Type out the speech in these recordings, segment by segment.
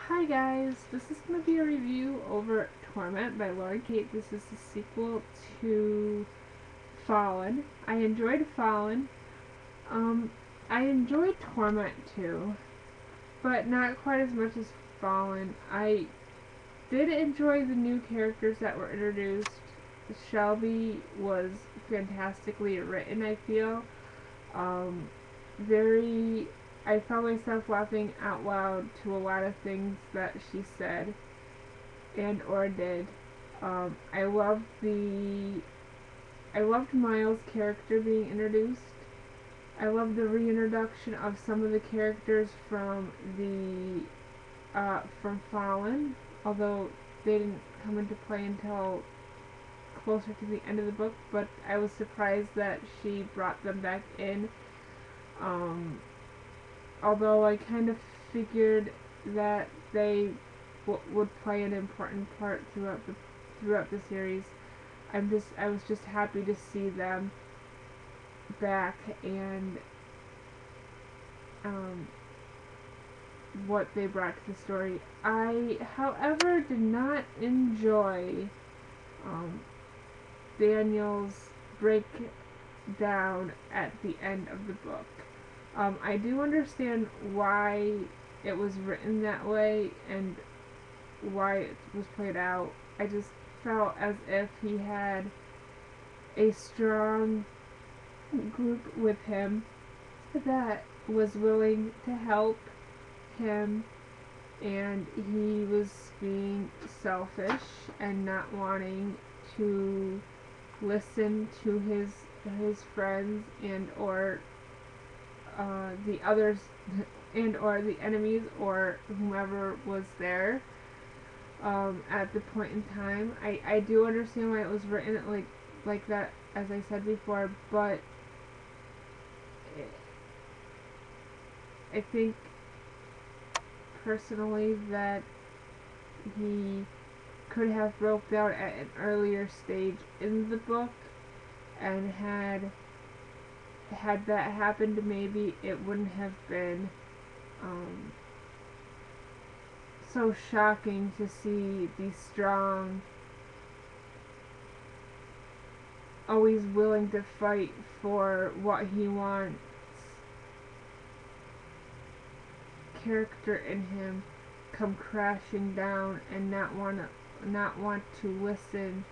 Hi guys, this is going to be a review over Tormrnt by Lauren Kate. This is the sequel to Fallen. I enjoyed Fallen. Um, I enjoyed Tormrnt too, but not quite as much as Fallen. I did enjoy the new characters that were introduced. Shelby was fantastically written, I feel. Um, very I found myself laughing out loud to a lot of things that she said and or did. I loved Miles' character being introduced. I loved the reintroduction of some of the characters from from Fallen, although they didn't come into play until closer to the end of the book. But I was surprised that she brought them back in. Um, Although I kind of figured that they would play an important part throughout the series. I was just happy to see them back and what they brought to the story. I, however, did not enjoy Daniel's breakdown at the end of the book. I do understand why it was written that way and why it was played out. I just felt as if he had a strong group with him that was willing to help him, and he was being selfish and not wanting to listen to his friends and or the others and or the enemies or whomever was there at the point in time. I do understand why it was written like that, as I said before, but I think personally that he could have broke down at an earlier stage in the book, and had that happened, maybe it wouldn't have been so shocking to see the strong, always willing to fight for what he wants character in him come crashing down and not want to listen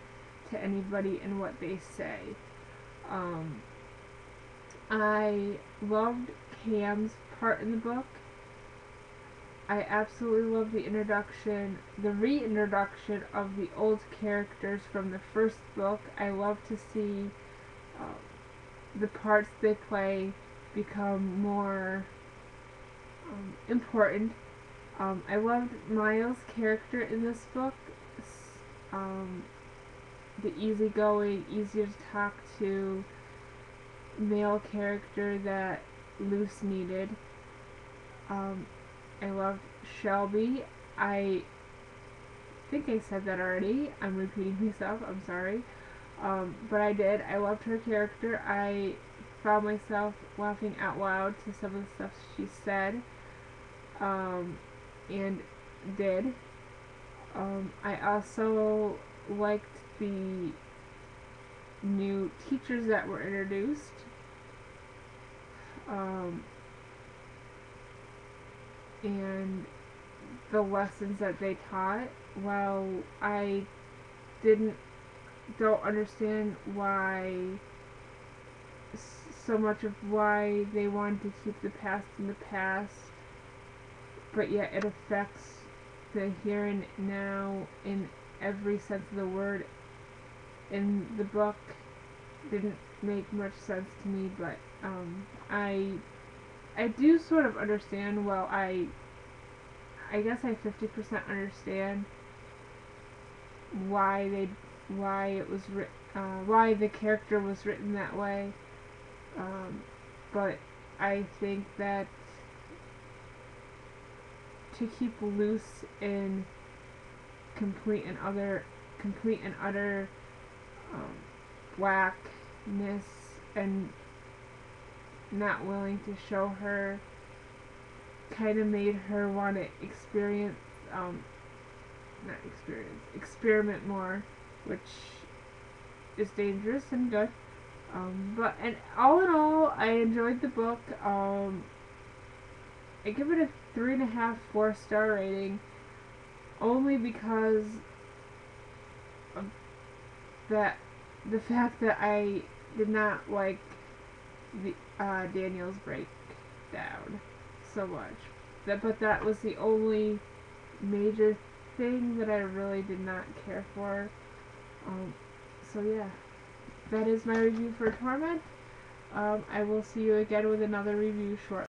to anybody and what they say. I loved Cam's part in the book. I absolutely love the reintroduction of the old characters from the first book. I love to see the parts they play become more important. I loved Miles' character in this book. The easygoing, easier to talk to male character that Luce needed. I loved Shelby. I think I said that already. I'm repeating myself. I'm sorry. But I did. I loved her character. I found myself laughing out loud to some of the stuff she said and did. I also liked the new teachers that were introduced. And the lessons that they taught. While I don't understand why so much of why they wanted to keep the past in the past, but yet it affects the here and now in every sense of the word in the book, didn't make much sense to me, but I do sort of understand. Well, I guess I 50% understand why why the character was written that way. But I think that to keep Luce in complete and utter blackness and not willing to show her kind of made her want to experience not experience, experiment more, which is dangerous and good. But and all in all, I enjoyed the book. I give it a 3.5, 4-star rating, only because of that the fact that I did not like the Daniel's breakdown so much. But that was the only major thing that I really did not care for. So yeah, that is my review for Tormrnt. I will see you again with another review shortly.